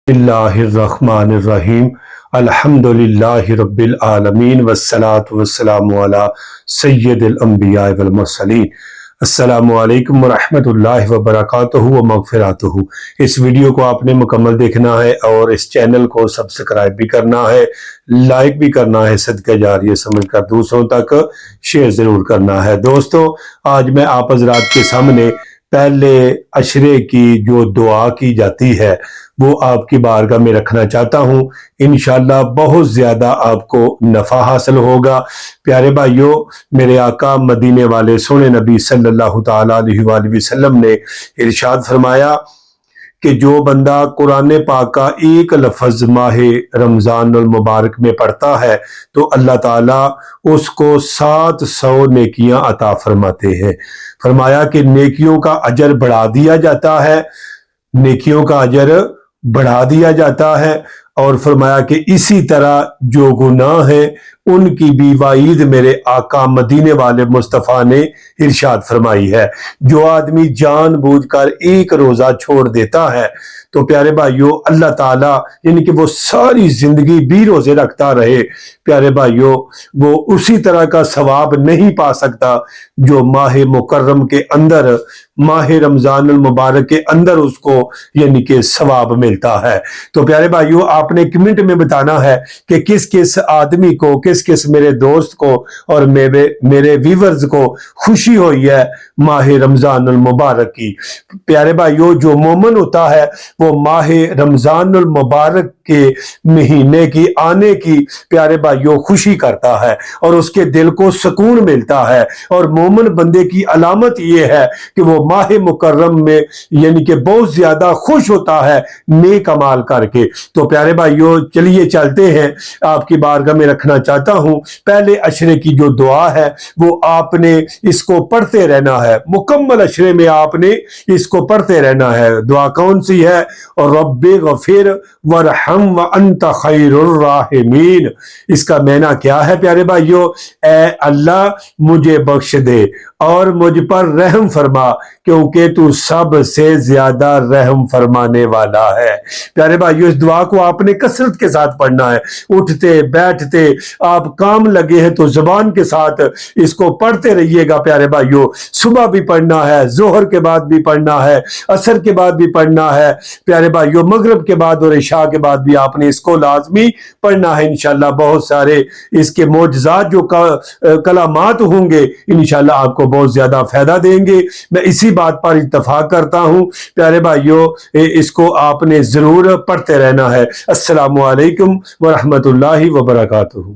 اللہ الرحمن الرحیم الحمدللہ رب العالمین والصلاة والسلام علی سید الانبیاء والمرسلین۔ السلام علیکم ورحمۃ اللہ وبرکاتہ و مغفراتہ۔ اس ویڈیو کو آپ نے مکمل دیکھنا ہے اور اس چینل کو سبسکرائب بھی کرنا ہے، لائک بھی کرنا ہے، صدقہ جاریہ سمجھ کر دوسروں تک شیئر ضرور کرنا ہے۔ دوستو، آج میں آپ حضرات کے سامنے پہلے عشرے کی جو دعا کی جاتی ہے وہ آپ کی بارگاہ میں رکھنا چاہتا ہوں۔ انشاءاللہ بہت زیادہ آپ کو نفع حاصل ہوگا۔ پیارے بھائیوں، میرے آقا مدینے والے سونے نبی صلی اللہ تعالیٰ علیہ وآلہ وسلم نے ارشاد فرمایا کہ جو بندہ قرآن پاک کا ایک لفظ ماہ رمضان المبارک میں پڑھتا ہے تو اللہ تعالیٰ اس کو 700 نیکیاں عطا فرماتے ہیں۔ فرمایا کہ نیکیوں کا اجر بڑھا دیا جاتا ہے، نیکیوں کا اجر بڑھا دیا جاتا ہے، اور فرمایا کہ اسی طرح جو گناہ ہیں ان کی بھی وعید میرے آقا مدینے والے مصطفیٰ نے ارشاد فرمائی ہے۔ جو آدمی جان بوجھ کر ایک روزہ چھوڑ دیتا ہے تو پیارے بھائیوں اللہ تعالیٰ یعنی کہ وہ ساری زندگی 20 روزے رکھتا رہے، پیارے بھائیوں وہ اسی طرح کا ثواب نہیں پا سکتا جو ماہ مکرم کے اندر، ماہ رمضان المبارک کے اندر اس کو یعنی کہ ثواب ملتا ہے۔ تو پیارے بھائیوں آپ نے کمنٹ میں بتانا ہے کہ کس کس آدمی کو، کس میرے دوست کو اور میرے ویورز کو خوشی ہوئی ہے ماہ رمضان المبارک کی۔ پیارے بھائیوں جو مومن ہوتا ہے وہ ماہ رمضان المبارک کے مہینے کی آنے کی پیارے بھائیوں خوشی کرتا ہے اور اس کے دل کو سکون ملتا ہے، اور مومن بندے کی علامت یہ ہے کہ وہ ماہ مکرم میں یعنی کہ بہت زیادہ خوش ہوتا ہے نیک اعمال کر کے۔ تو پیارے بھائیوں چلیے چلتے ہیں، آپ کی بارگاہ میں رکھنا چاہتا ہوں پہلے عشرے کی جو دعا ہے وہ آپ نے اس کو پڑھتے رہنا ہے، مکمل عشرے میں آپ نے اس کو پڑھتے رہنا ہے۔ دعا کون سی ہے؟ رب غفر ورحم وانت خیر الراحمین۔ اس کا معنی کیا ہے پیارے بھائیوں؟ اے اللہ مجھے بخش دے اور مجھ پر رحم فرما کیونکہ تو سب سے زیادہ رحم فرمانے والا ہے۔ پیارے بھائیوں اس دعا کو آپ نے کثرت کے ساتھ پڑھنا ہے، اٹھتے بیٹھتے آپ کام لگے ہیں تو زبان کے ساتھ اس کو پڑھتے رہیے گا۔ پیارے بھائیوں صبح بھی پڑھنا ہے، ظہر کے بعد بھی پڑھنا ہے، عصر کے بعد بھی پڑھنا ہے، پیارے بھائیوں مغرب کے بعد اور عشاء کے بعد بھی آپ نے اس کو لازمی پڑھنا ہے۔ انشاءاللہ بہت سارے اس کے معجزات جو کلامات ہوں گے انشاءاللہ آپ کو بہت زیادہ فائدہ دیں گے۔ میں اسی بات پر اتفاق کرتا ہوں پیارے بھائیوں، اس کو آپ نے ضرور پڑھتے رہنا ہے۔ السلام علیکم ورحمۃ اللہ وبرکاتہ۔